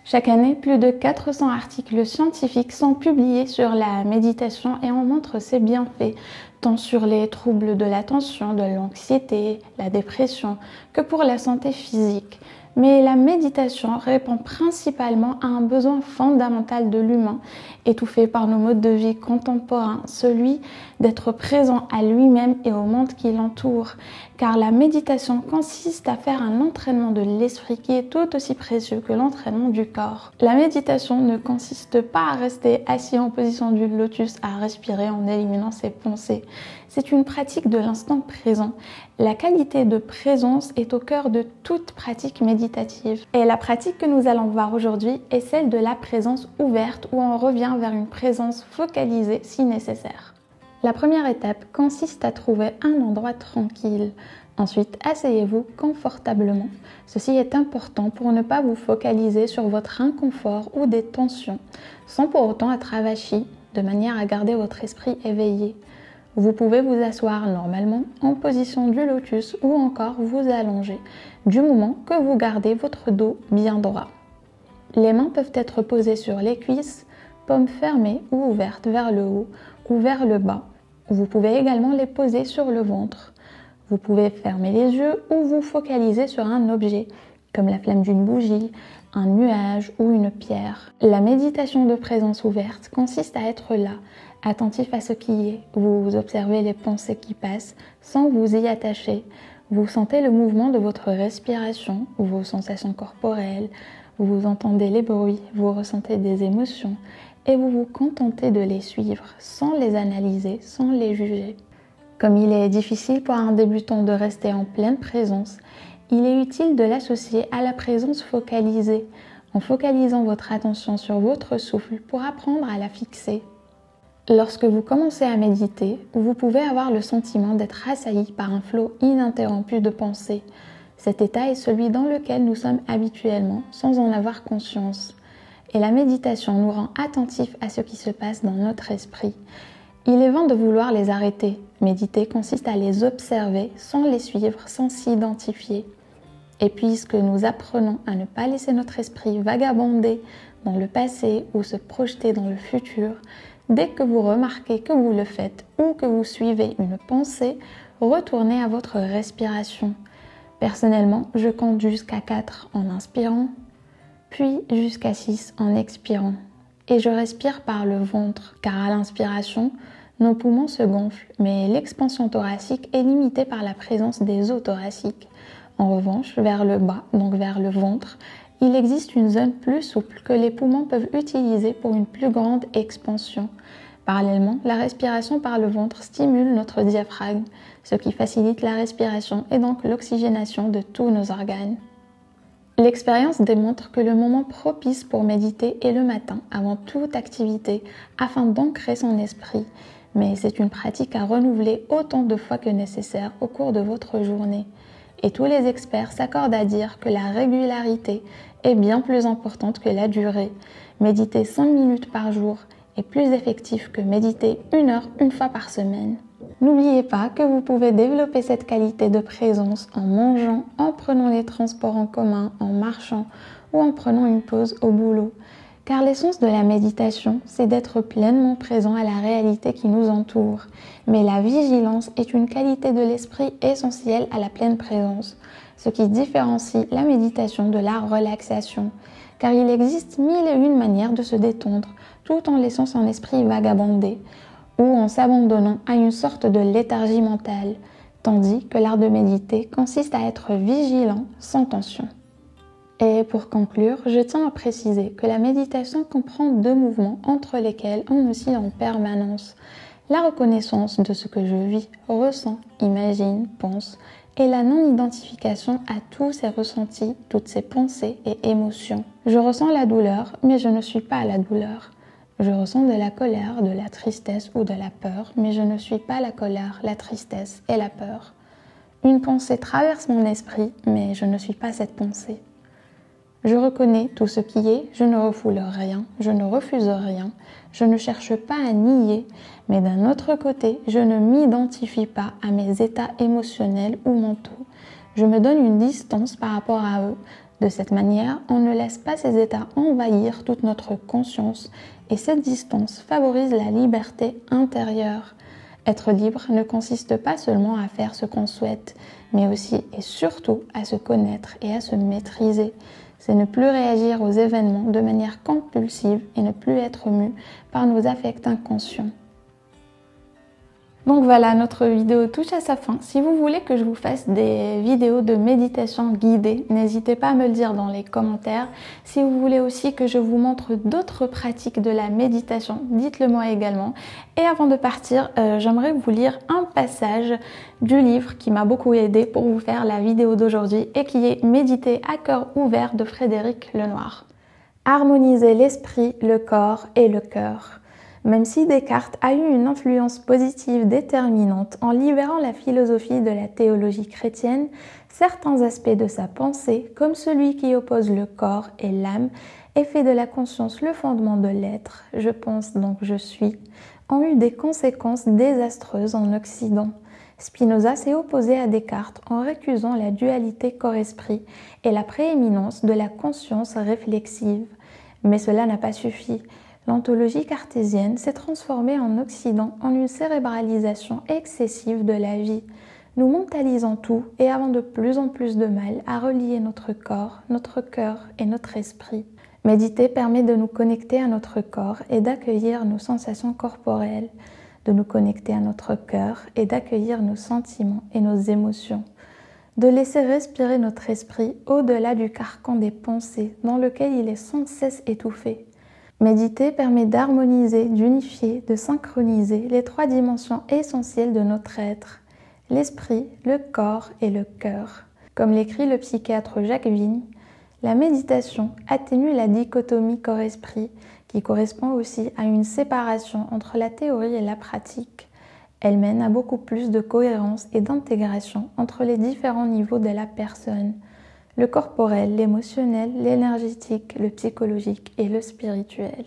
Chaque année, plus de 400 articles scientifiques sont publiés sur la méditation et en montrent ses bienfaits, tant sur les troubles de l'attention, de l'anxiété, la dépression, que pour la santé physique. Mais la méditation répond principalement à un besoin fondamental de l'humain, étouffé par nos modes de vie contemporains, celui d'être présent à lui-même et au monde qui l'entoure. Car la méditation consiste à faire un entraînement de l'esprit qui est tout aussi précieux que l'entraînement du corps. La méditation ne consiste pas à rester assis en position du lotus, à respirer en éliminant ses pensées. C'est une pratique de l'instant présent. La qualité de présence est au cœur de toute pratique méditative. Et la pratique que nous allons voir aujourd'hui est celle de la présence ouverte, où on revient vers une présence focalisée si nécessaire. La première étape consiste à trouver un endroit tranquille. Ensuite, asseyez-vous confortablement. Ceci est important pour ne pas vous focaliser sur votre inconfort ou des tensions, sans pour autant être avachi, de manière à garder votre esprit éveillé. Vous pouvez vous asseoir normalement en position du lotus ou encore vous allonger, du moment que vous gardez votre dos bien droit. Les mains peuvent être posées sur les cuisses, paumes fermées ou ouvertes vers le haut ou vers le bas. Vous pouvez également les poser sur le ventre. Vous pouvez fermer les yeux ou vous focaliser sur un objet, comme la flamme d'une bougie, un nuage ou une pierre. La méditation de présence ouverte consiste à être là, attentif à ce qui est. Vous observez les pensées qui passent sans vous y attacher. Vous sentez le mouvement de votre respiration ou vos sensations corporelles. Vous entendez les bruits, vous ressentez des émotions et vous vous contentez de les suivre sans les analyser, sans les juger. Comme il est difficile pour un débutant de rester en pleine présence, il est utile de l'associer à la présence focalisée, en focalisant votre attention sur votre souffle pour apprendre à la fixer. Lorsque vous commencez à méditer, vous pouvez avoir le sentiment d'être assailli par un flot ininterrompu de pensées. Cet état est celui dans lequel nous sommes habituellement, sans en avoir conscience. Et la méditation nous rend attentifs à ce qui se passe dans notre esprit. Il est vain de vouloir les arrêter. Méditer consiste à les observer sans les suivre, sans s'identifier. Et puisque nous apprenons à ne pas laisser notre esprit vagabonder dans le passé ou se projeter dans le futur, dès que vous remarquez que vous le faites ou que vous suivez une pensée, retournez à votre respiration. Personnellement, je compte jusqu'à 4 en inspirant, puis jusqu'à 6 en expirant. Et je respire par le ventre, car à l'inspiration, nos poumons se gonflent, mais l'expansion thoracique est limitée par la présence des os thoraciques. En revanche, vers le bas, donc vers le ventre, il existe une zone plus souple que les poumons peuvent utiliser pour une plus grande expansion. Parallèlement, la respiration par le ventre stimule notre diaphragme, ce qui facilite la respiration et donc l'oxygénation de tous nos organes. L'expérience démontre que le moment propice pour méditer est le matin, avant toute activité, afin d'ancrer son esprit. Mais c'est une pratique à renouveler autant de fois que nécessaire au cours de votre journée. Et tous les experts s'accordent à dire que la régularité est bien plus importante que la durée. Méditer 5 minutes par jour est plus effectif que méditer 1 heure une fois par semaine. N'oubliez pas que vous pouvez développer cette qualité de présence en mangeant, en prenant les transports en commun, en marchant ou en prenant une pause au boulot. Car l'essence de la méditation, c'est d'être pleinement présent à la réalité qui nous entoure. Mais la vigilance est une qualité de l'esprit essentielle à la pleine présence, ce qui différencie la méditation de la relaxation. Car il existe 1001 manières de se détendre, tout en laissant son esprit vagabonder, ou en s'abandonnant à une sorte de léthargie mentale, tandis que l'art de méditer consiste à être vigilant sans tension. Et pour conclure, je tiens à préciser que la méditation comprend 2 mouvements entre lesquels on oscille en permanence. La reconnaissance de ce que je vis, ressens, imagine, pense, et la non-identification à tous ces ressentis, toutes ces pensées et émotions. Je ressens la douleur, mais je ne suis pas la douleur. Je ressens de la colère, de la tristesse ou de la peur, mais je ne suis pas la colère, la tristesse et la peur. Une pensée traverse mon esprit, mais je ne suis pas cette pensée. Je reconnais tout ce qui est, je ne refoule rien, je ne refuse rien, je ne cherche pas à nier, mais d'un autre côté, je ne m'identifie pas à mes états émotionnels ou mentaux. Je me donne une distance par rapport à eux, De cette manière, on ne laisse pas ces états envahir toute notre conscience et cette distance favorise la liberté intérieure. Être libre ne consiste pas seulement à faire ce qu'on souhaite, mais aussi et surtout à se connaître et à se maîtriser. C'est ne plus réagir aux événements de manière compulsive et ne plus être mu par nos affects inconscients. Donc voilà, notre vidéo touche à sa fin. Si vous voulez que je vous fasse des vidéos de méditation guidée, n'hésitez pas à me le dire dans les commentaires. Si vous voulez aussi que je vous montre d'autres pratiques de la méditation, dites-le moi également. Et avant de partir, j'aimerais vous lire un passage du livre qui m'a beaucoup aidé pour vous faire la vidéo d'aujourd'hui et qui est Méditer à cœur ouvert de Frédéric Lenoir. Harmoniser l'esprit, le corps et le cœur. Même si Descartes a eu une influence positive déterminante en libérant la philosophie de la théologie chrétienne, certains aspects de sa pensée, comme celui qui oppose le corps et l'âme et fait de la conscience le fondement de l'être, je pense donc je suis, ont eu des conséquences désastreuses en Occident. Spinoza s'est opposé à Descartes en récusant la dualité corps-esprit et la prééminence de la conscience réflexive. Mais cela n'a pas suffi. L'ontologie cartésienne s'est transformée en Occident en une cérébralisation excessive de la vie. Nous mentalisons tout et avons de plus en plus de mal à relier notre corps, notre cœur et notre esprit. Méditer permet de nous connecter à notre corps et d'accueillir nos sensations corporelles, de nous connecter à notre cœur et d'accueillir nos sentiments et nos émotions, de laisser respirer notre esprit au-delà du carcan des pensées dans lequel il est sans cesse étouffé. Méditer permet d'harmoniser, d'unifier, de synchroniser les trois dimensions essentielles de notre être, l'esprit, le corps et le cœur. Comme l'écrit le psychiatre Jacques Vigne, la méditation atténue la dichotomie corps-esprit qui correspond aussi à une séparation entre la théorie et la pratique. Elle mène à beaucoup plus de cohérence et d'intégration entre les différents niveaux de la personne. Le corporel, l'émotionnel, l'énergétique, le psychologique et le spirituel.